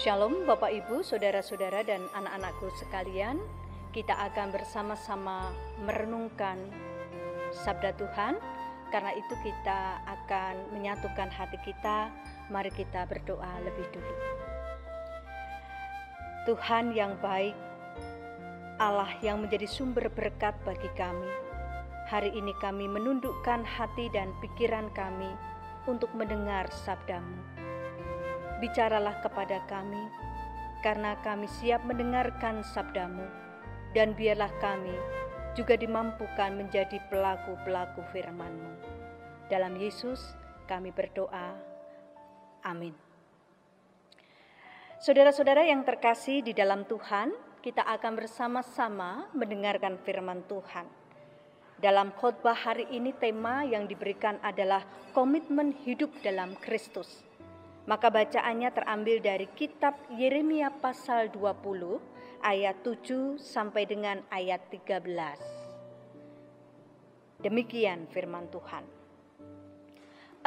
Shalom Bapak Ibu, Saudara-saudara dan anak-anakku sekalian. Kita akan bersama-sama merenungkan Sabda Tuhan. Karena itu kita akan menyatukan hati kita. Mari kita berdoa lebih dulu. Tuhan yang baik, Allah yang menjadi sumber berkat bagi kami. Hari ini kami menundukkan hati dan pikiran kami untuk mendengar sabda-Mu. Bicaralah kepada kami, karena kami siap mendengarkan sabda-Mu, dan biarlah kami juga dimampukan menjadi pelaku-pelaku firman-Mu. Dalam Yesus kami berdoa, amin. Saudara-saudara yang terkasih di dalam Tuhan, kita akan bersama-sama mendengarkan firman Tuhan. Dalam khotbah hari ini tema yang diberikan adalah komitmen hidup dalam Kristus. Maka bacaannya terambil dari kitab Yeremia pasal 20 ayat 7 sampai dengan ayat 13. Demikian firman Tuhan.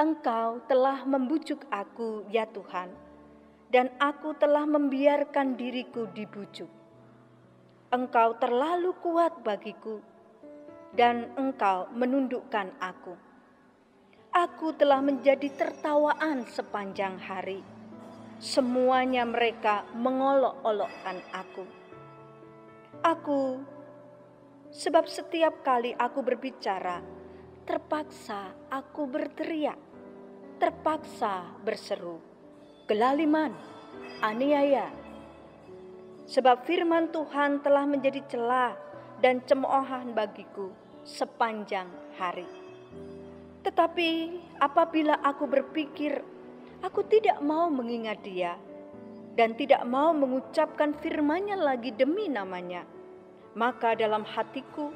Engkau telah membujuk aku ya Tuhan, dan aku telah membiarkan diriku dibujuk. Engkau terlalu kuat bagiku, dan engkau menundukkan aku. Aku telah menjadi tertawaan sepanjang hari. Semuanya mereka mengolok-olokkan aku. Sebab setiap kali aku berbicara, terpaksa aku berteriak, terpaksa berseru, kelaliman, aniaya. Sebab firman Tuhan telah menjadi celah dan cemoohan bagiku sepanjang hari. Tetapi apabila aku berpikir, aku tidak mau mengingat Dia dan tidak mau mengucapkan firman-Nya lagi demi namanya, maka dalam hatiku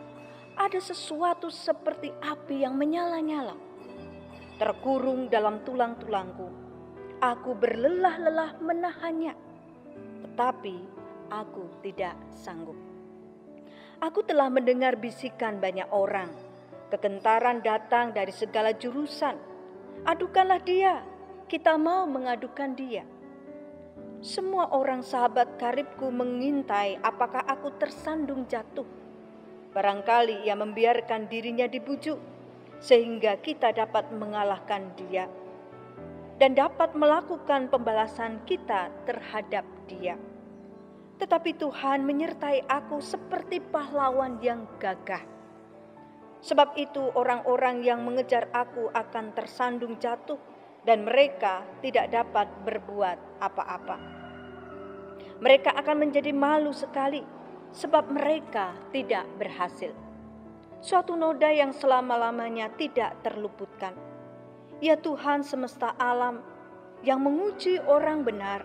ada sesuatu seperti api yang menyala-nyala. Terkurung dalam tulang-tulangku, aku berlelah-lelah menahannya, tetapi aku tidak sanggup. Aku telah mendengar bisikan banyak orang. Kegentaran datang dari segala jurusan. Adukanlah dia, kita mau mengadukan dia. Semua orang sahabat karibku mengintai apakah aku tersandung jatuh. Barangkali ia membiarkan dirinya dibujuk, sehingga kita dapat mengalahkan dia dan dapat melakukan pembalasan kita terhadap dia. Tetapi Tuhan menyertai aku seperti pahlawan yang gagah. Sebab itu orang-orang yang mengejar aku akan tersandung jatuh dan mereka tidak dapat berbuat apa-apa. Mereka akan menjadi malu sekali sebab mereka tidak berhasil. Suatu noda yang selama-lamanya tidak terluputkan. Ya Tuhan semesta alam yang menguji orang benar,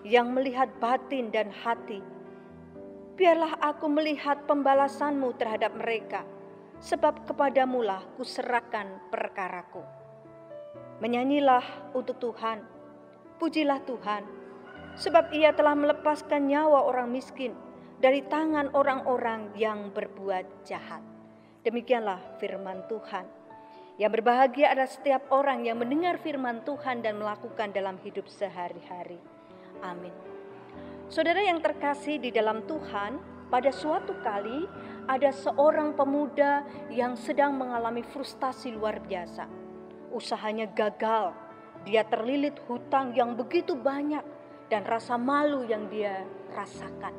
yang melihat batin dan hati. Biarlah aku melihat pembalasan-Mu terhadap mereka. Sebab kepadamulah kuserahkan perkaraku. Menyanyilah untuk Tuhan, pujilah Tuhan, sebab Ia telah melepaskan nyawa orang miskin dari tangan orang-orang yang berbuat jahat. Demikianlah firman Tuhan. Yang berbahagia adalah setiap orang yang mendengar firman Tuhan dan melakukan dalam hidup sehari-hari. Amin. Saudara yang terkasih di dalam Tuhan, pada suatu kali ada seorang pemuda yang sedang mengalami frustasi luar biasa. Usahanya gagal, dia terlilit hutang yang begitu banyak dan rasa malu yang dia rasakan.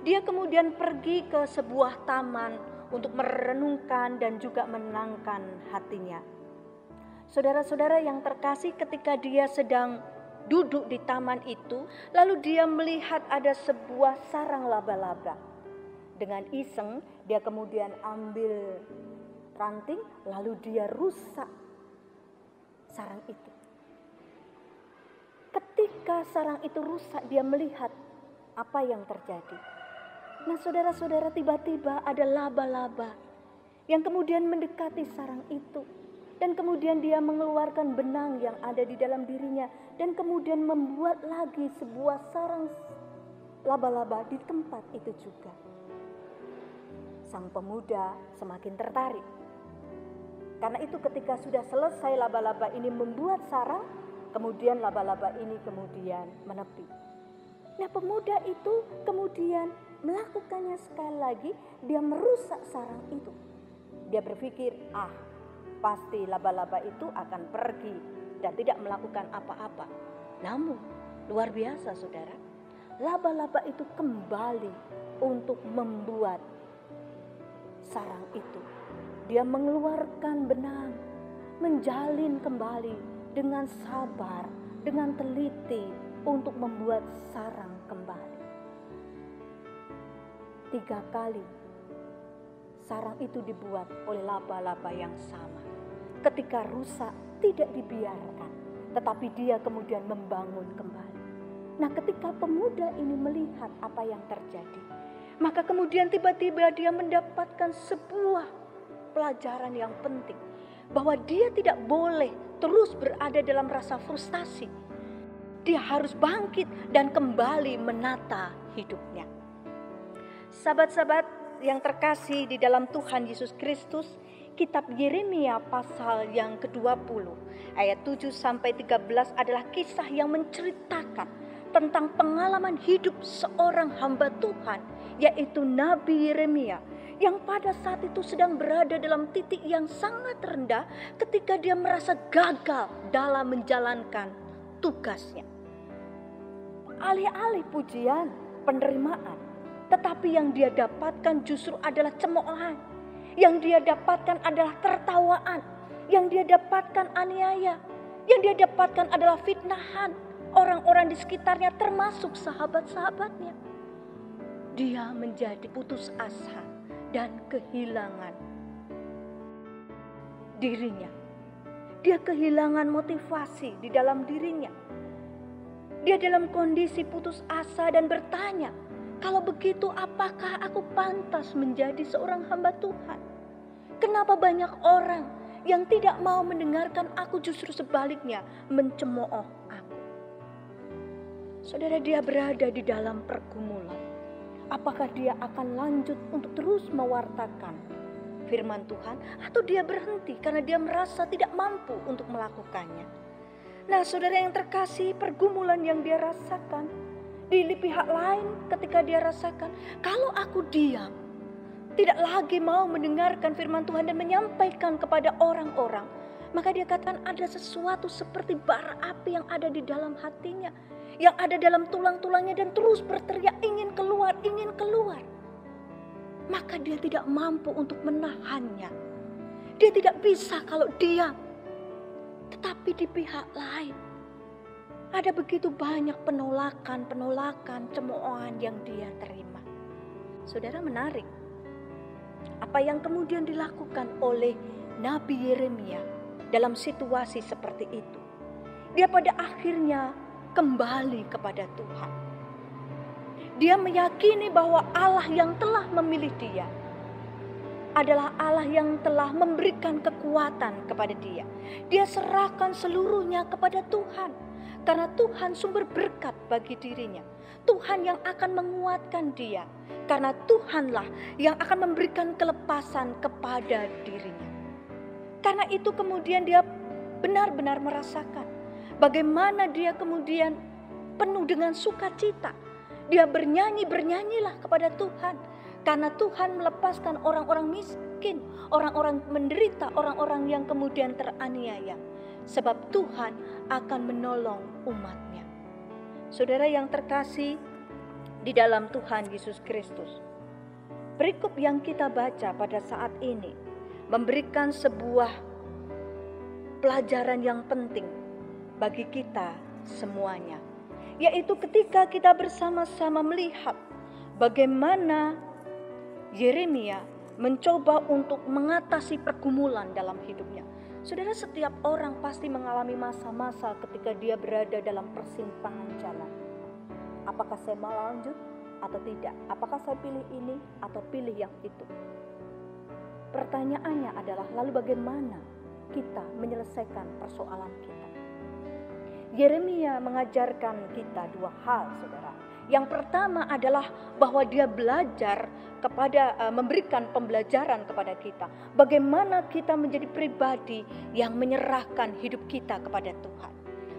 Dia kemudian pergi ke sebuah taman untuk merenungkan dan juga menenangkan hatinya. Saudara-saudara yang terkasih, ketika dia sedang duduk di taman itu, lalu dia melihat ada sebuah sarang laba-laba. Dengan iseng dia kemudian ambil ranting lalu dia rusak sarang itu. Ketika sarang itu rusak, dia melihat apa yang terjadi. Nah saudara-saudara, tiba-tiba ada laba-laba yang kemudian mendekati sarang itu. Dan kemudian dia mengeluarkan benang yang ada di dalam dirinya. Dan kemudian membuat lagi sebuah sarang laba-laba di tempat itu juga. Sang pemuda semakin tertarik. Karena itu ketika sudah selesai laba-laba ini membuat sarang, kemudian laba-laba ini kemudian menepi. Nah, pemuda itu kemudian melakukannya sekali lagi, dia merusak sarang itu. Dia berpikir, pasti laba-laba itu akan pergi dan tidak melakukan apa-apa. Namun, luar biasa saudara, laba-laba itu kembali untuk membuat sarang itu. Dia mengeluarkan benang, menjalin kembali dengan sabar, dengan teliti untuk membuat sarang kembali. 3 kali sarang itu dibuat oleh laba-laba yang sama. Ketika rusak tidak dibiarkan, tetapi dia kemudian membangun kembali. Nah, ketika pemuda ini melihat apa yang terjadi, maka kemudian tiba-tiba dia mendapatkan sebuah pelajaran yang penting, bahwa dia tidak boleh terus berada dalam rasa frustasi. Dia harus bangkit dan kembali menata hidupnya. Sahabat-sahabat yang terkasih di dalam Tuhan Yesus Kristus, kitab Yeremia pasal yang ke-20 ayat 7-13 adalah kisah yang menceritakan tentang pengalaman hidup seorang hamba Tuhan, yaitu Nabi Yeremia, yang pada saat itu sedang berada dalam titik yang sangat rendah ketika dia merasa gagal dalam menjalankan tugasnya. Alih-alih pujian, penerimaan, tetapi yang dia dapatkan justru adalah cemoohan. Yang dia dapatkan adalah tertawaan. Yang dia dapatkan aniaya. Yang dia dapatkan adalah fitnahan orang-orang di sekitarnya, termasuk sahabat-sahabatnya. Dia menjadi putus asa dan kehilangan dirinya. Dia kehilangan motivasi di dalam dirinya. Dia dalam kondisi putus asa dan bertanya, kalau begitu apakah aku pantas menjadi seorang hamba Tuhan? Kenapa banyak orang yang tidak mau mendengarkan aku, justru sebaliknya mencemooh aku? Saudara, dia berada di dalam pergumulan. Apakah dia akan lanjut untuk terus mewartakan firman Tuhan, atau dia berhenti karena dia merasa tidak mampu untuk melakukannya? Nah, saudara yang terkasih, pergumulan yang dia rasakan, di pihak lain ketika dia rasakan, kalau aku diam, tidak lagi mau mendengarkan firman Tuhan dan menyampaikan kepada orang-orang, maka dia katakan ada sesuatu seperti bara api yang ada di dalam hatinya, yang ada dalam tulang-tulangnya dan terus berteriak ingin keluar, ingin keluar. Maka dia tidak mampu untuk menahannya. Dia tidak bisa kalau diam. Tetapi di pihak lain, ada begitu banyak penolakan, cemoohan yang dia terima. Saudara, menarik apa yang kemudian dilakukan oleh Nabi Yeremia dalam situasi seperti itu. Dia pada akhirnya kembali kepada Tuhan. Dia meyakini bahwa Allah yang telah memilih dia adalah Allah yang telah memberikan kekuatan kepada dia. Dia serahkan seluruhnya kepada Tuhan. Karena Tuhan sumber berkat bagi dirinya. Tuhan yang akan menguatkan dia. Karena Tuhanlah yang akan memberikan kelepasan kepada dirinya. Karena itu kemudian dia benar-benar merasakan bagaimana dia kemudian penuh dengan sukacita. Dia bernyanyilah kepada Tuhan. Karena Tuhan melepaskan orang-orang miskin, orang-orang menderita, orang-orang yang kemudian teraniaya. Sebab Tuhan akan menolong umatnya. Saudara yang terkasih di dalam Tuhan Yesus Kristus, perikop yang kita baca pada saat ini memberikan sebuah pelajaran yang penting bagi kita semuanya. Yaitu ketika kita bersama-sama melihat bagaimana Yeremia mencoba untuk mengatasi pergumulan dalam hidupnya. Saudara, setiap orang pasti mengalami masa-masa ketika dia berada dalam persimpangan jalan. Apakah saya mau lanjut atau tidak? Apakah saya pilih ini atau pilih yang itu? Pertanyaannya adalah, lalu bagaimana kita menyelesaikan persoalan kita? Yeremia mengajarkan kita 2 hal, saudara. Yang pertama adalah bahwa dia belajar memberikan pembelajaran kepada kita. Bagaimana kita menjadi pribadi yang menyerahkan hidup kita kepada Tuhan.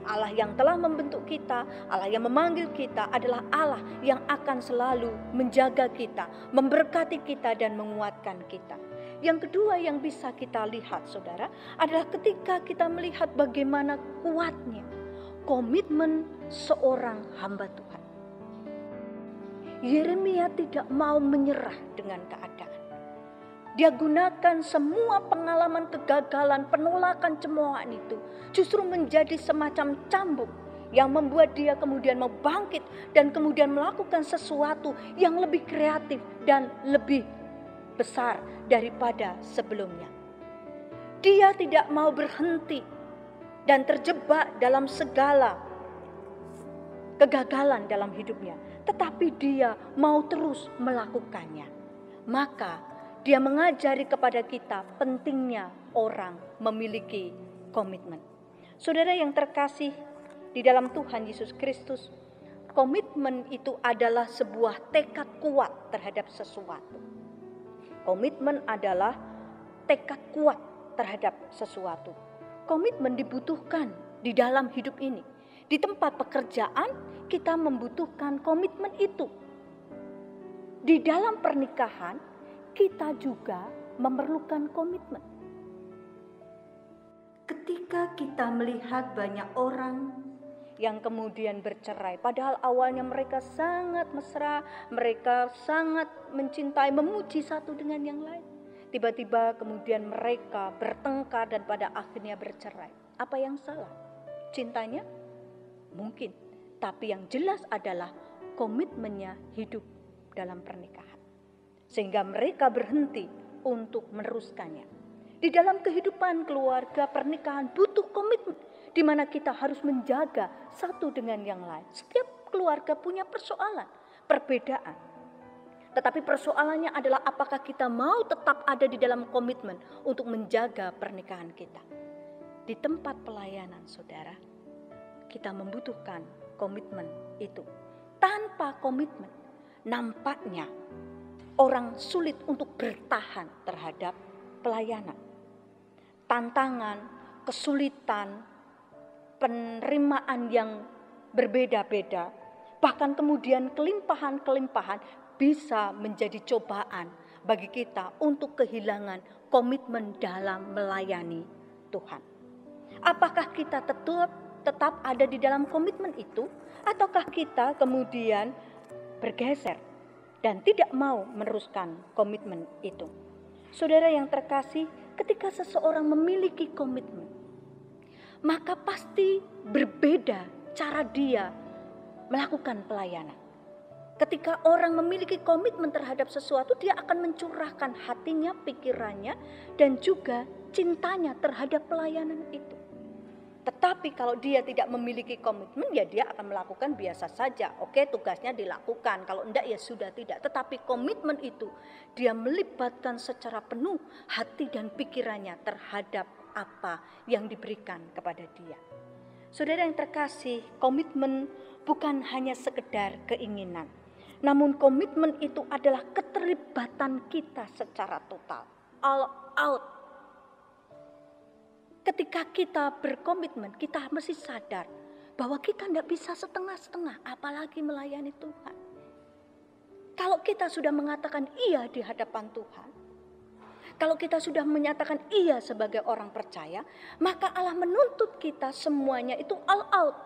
Allah yang telah membentuk kita, Allah yang memanggil kita adalah Allah yang akan selalu menjaga kita, memberkati kita dan menguatkan kita. Yang kedua yang bisa kita lihat saudara adalah ketika kita melihat bagaimana kuatnya komitmen seorang hamba Tuhan. Yeremia tidak mau menyerah dengan keadaan. Dia gunakan semua pengalaman kegagalan, penolakan, cemoohan itu justru menjadi semacam cambuk yang membuat dia kemudian mau bangkit dan kemudian melakukan sesuatu yang lebih kreatif dan lebih besar daripada sebelumnya. Dia tidak mau berhenti dan terjebak dalam segala kegagalan dalam hidupnya, tetapi dia mau terus melakukannya. Maka dia mengajari kepada kita pentingnya orang memiliki komitmen. Saudara yang terkasih di dalam Tuhan Yesus Kristus, komitmen itu adalah sebuah tekad kuat terhadap sesuatu. Komitmen adalah tekad kuat terhadap sesuatu. Komitmen dibutuhkan di dalam hidup ini. Di tempat pekerjaan kita membutuhkan komitmen itu. Di dalam pernikahan kita juga memerlukan komitmen. Ketika kita melihat banyak orang yang kemudian bercerai, padahal awalnya mereka sangat mesra, mereka sangat mencintai, memuji satu dengan yang lain. Tiba-tiba kemudian mereka bertengkar dan pada akhirnya bercerai. Apa yang salah? Cintanya? Mungkin. Tapi yang jelas adalah komitmennya hidup dalam pernikahan. Sehingga mereka berhenti untuk meneruskannya. Di dalam kehidupan keluarga, pernikahan butuh komitmen, di mana kita harus menjaga satu dengan yang lain. Setiap keluarga punya persoalan, perbedaan. Tetapi persoalannya adalah apakah kita mau tetap ada di dalam komitmen untuk menjaga pernikahan kita. Di tempat pelayanan, saudara, kita membutuhkan komitmen itu. Tanpa komitmen, nampaknya orang sulit untuk bertahan terhadap pelayanan. Tantangan, kesulitan, penerimaan yang berbeda-beda, bahkan kemudian kelimpahan-kelimpahan bisa menjadi cobaan bagi kita untuk kehilangan komitmen dalam melayani Tuhan. Apakah kita tetap ada di dalam komitmen itu, ataukah kita kemudian bergeser dan tidak mau meneruskan komitmen itu? Saudara yang terkasih, ketika seseorang memiliki komitmen, maka pasti berbeda cara dia melakukan pelayanan. Ketika orang memiliki komitmen terhadap sesuatu, dia akan mencurahkan hatinya, pikirannya, dan juga cintanya terhadap pelayanan itu. Tetapi kalau dia tidak memiliki komitmen, ya dia akan melakukan biasa saja. Oke, tugasnya dilakukan. Kalau enggak ya sudah tidak. Tetapi komitmen itu dia melibatkan secara penuh hati dan pikirannya terhadap apa yang diberikan kepada dia. Saudara yang terkasih, komitmen bukan hanya sekedar keinginan. Namun komitmen itu adalah keterlibatan kita secara total. All out. Ketika kita berkomitmen, kita mesti sadar bahwa kita tidak bisa setengah-setengah, apalagi melayani Tuhan. Kalau kita sudah mengatakan iya di hadapan Tuhan, kalau kita sudah menyatakan iya sebagai orang percaya, maka Allah menuntut kita semuanya itu all out.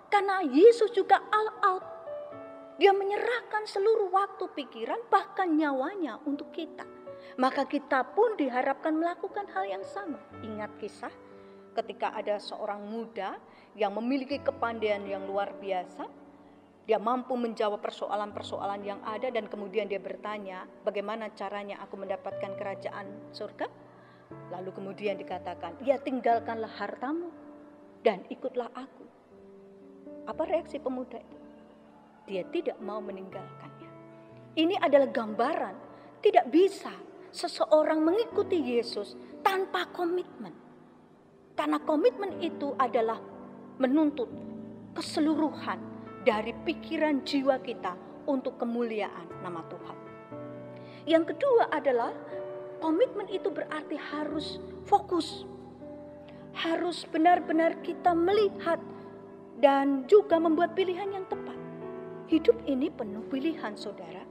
Karena Yesus juga all out. Dia menyerahkan seluruh waktu, pikiran, bahkan nyawanya untuk kita. Maka kita pun diharapkan melakukan hal yang sama. Ingat kisah ketika ada seorang muda yang memiliki kepandaian yang luar biasa. Dia mampu menjawab persoalan-persoalan yang ada dan kemudian dia bertanya, bagaimana caranya aku mendapatkan kerajaan surga? Lalu kemudian dikatakan, ya tinggalkanlah hartamu dan ikutlah aku. Apa reaksi pemuda itu? Dia tidak mau meninggalkannya. Ini adalah gambaran tidak bisa seseorang mengikuti Yesus tanpa komitmen. Karena komitmen itu adalah menuntut keseluruhan dari pikiran jiwa kita untuk kemuliaan nama Tuhan. Yang kedua adalah komitmen itu berarti harus fokus. Harus benar-benar kita melihat dan juga membuat pilihan yang tepat. Hidup ini penuh pilihan, saudara.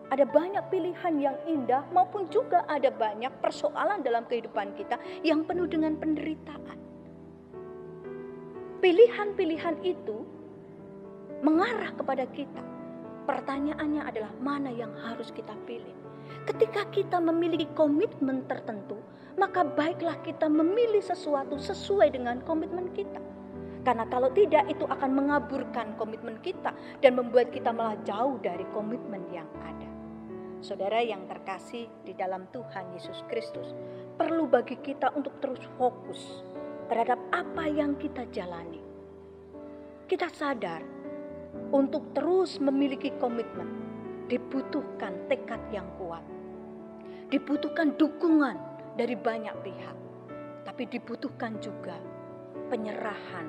Ada banyak pilihan yang indah maupun juga ada banyak persoalan dalam kehidupan kita yang penuh dengan penderitaan. Pilihan-pilihan itu mengarah kepada kita. Pertanyaannya adalah mana yang harus kita pilih. Ketika kita memiliki komitmen tertentu, maka baiklah kita memilih sesuatu sesuai dengan komitmen kita. Karena kalau tidak, itu akan mengaburkan komitmen kita dan membuat kita malah jauh dari komitmen yang ada. Saudara yang terkasih di dalam Tuhan Yesus Kristus, perlu bagi kita untuk terus fokus terhadap apa yang kita jalani. Kita sadar untuk terus memiliki komitmen dibutuhkan tekad yang kuat. Dibutuhkan dukungan dari banyak pihak, tapi dibutuhkan juga penyerahan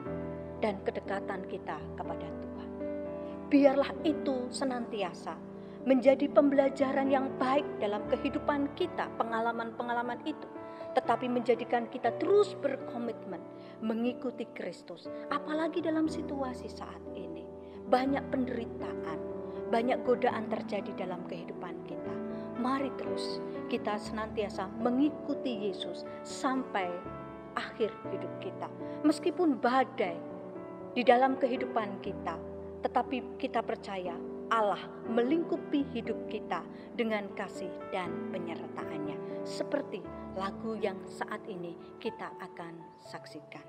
dan kedekatan kita kepada Tuhan. Biarlah itu senantiasa menjadi pembelajaran yang baik dalam kehidupan kita, pengalaman-pengalaman itu, tetapi menjadikan kita terus berkomitmen mengikuti Kristus. Apalagi dalam situasi saat ini, banyak penderitaan, banyak godaan terjadi dalam kehidupan kita. Mari terus kita senantiasa mengikuti Yesus sampai akhir hidup kita. Meskipun badai di dalam kehidupan kita, tetapi kita percaya Allah melingkupi hidup kita dengan kasih dan penyertaannya. Seperti lagu yang saat ini kita akan saksikan.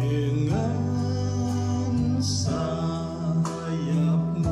Dengan sayapmu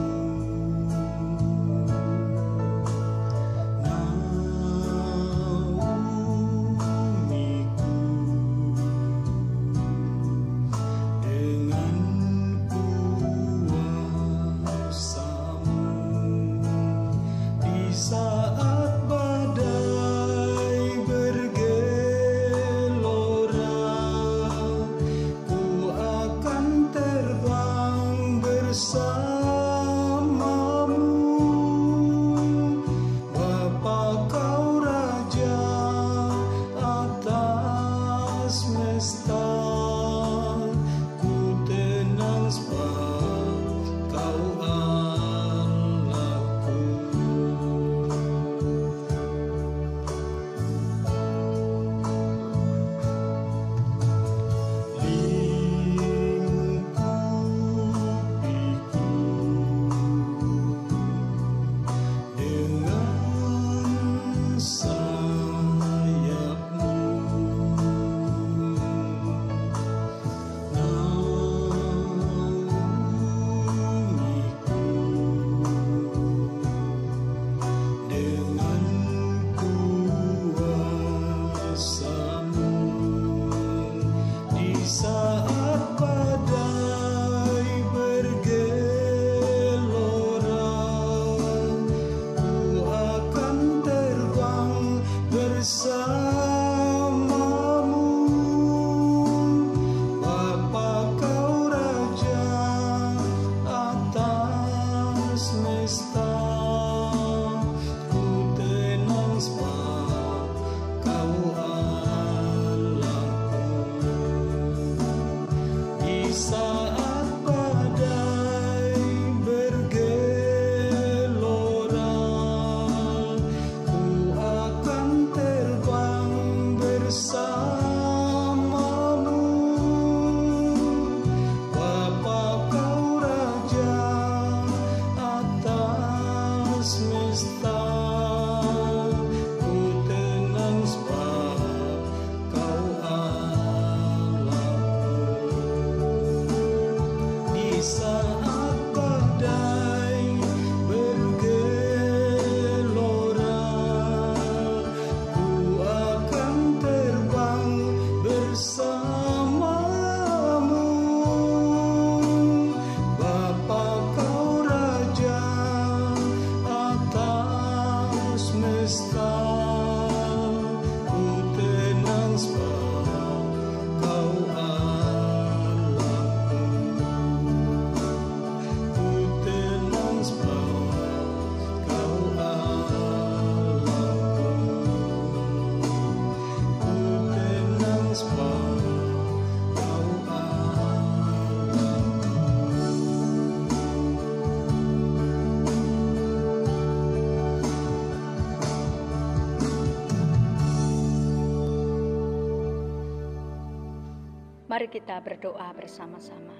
Mari kita berdoa bersama-sama.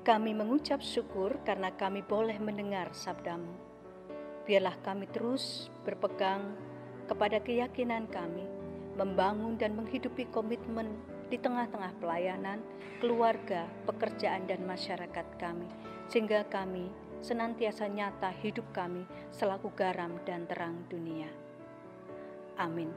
Kami mengucap syukur karena kami boleh mendengar sabda-Mu. Biarlah kami terus berpegang kepada keyakinan kami, membangun dan menghidupi komitmen di tengah-tengah pelayanan, keluarga, pekerjaan, dan masyarakat kami, sehingga kami senantiasa nyata hidup kami selaku garam dan terang dunia. Amin.